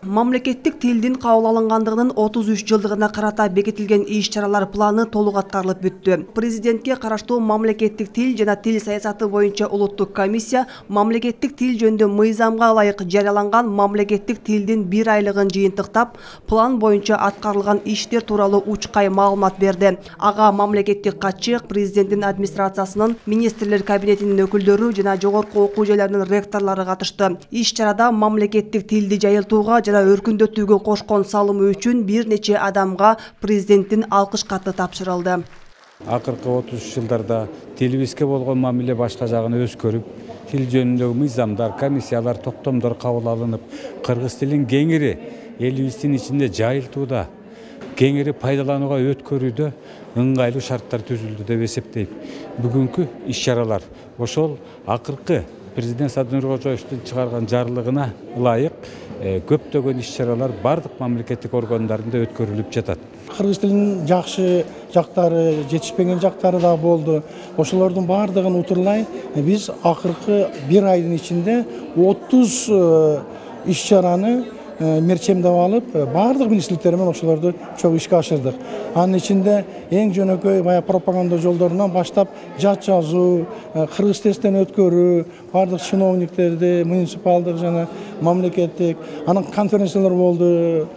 Мамлекеттик тилдин кабыл алынгандыгынын 33 жылдыгына карата бекитилген иш-чаралар планы толук аткарылып бүттү. Президентке караштуу мамлекеттик тил жана тил саясаты боюнча улуттук комиссия мамлекеттик тил жөнүндө мыйзамга ылайык жарыяланган мамлекеттик тилдин 1 айлыгын жыйынтыктап, план боюнча аткарылган иштер тууралуу учкай маалымат берди. Ага мамлекеттик катчы, президенттин администрациясынын, министрлер кабинетинин өкүлдөрү жана жогорку окуу жайларынын ректорлору катышты. Иш-чарада мамлекеттик тилди жайылтууга өркүндөтүүгө кошкон салымы үчүн бир нече адамга президенттин алкыш каты тапшырылды. Акыркы 33 жылдарда тилибизге болгон мамиле башка жагын өзгөрүп, тил жөнүндөгү мыйзамдар, комиссиялар, токтомдор кабыл алынып, кыргыз тилин кеңири элибиздин ичинде жайылтууда, кеңири пайдаланууга өткөрүүдө ыңгайлуу шарттар түзүлдү деп эсептейм. Бүгүнкү иш-чаралар ошол акыркы президент Садыр Нуркожоевдун чыгарган жарлыгына ылайык көптөгөн иш-чаралар бардык мамлекеттик органдарында өткөрүлүп жатат. Кыргыз тилинин жакшы жактары, жетишпеген жактары да болду. Ошолордун бардыгын утурлай биз акыркы 1 айдын ичинде 30 иш-чараны мерчемдеп алып, бардык министрликтер менен ошолорду чогуу ишке ашырдык. Анын ичинде эң жөнөкөй бая пропаганда жолдорунан баштап жат жазуу, кыргыз тесттен өткөрүү, бардык чиновниктерди, муниципалдык жана мамлекеттик, анан конференциялар болду.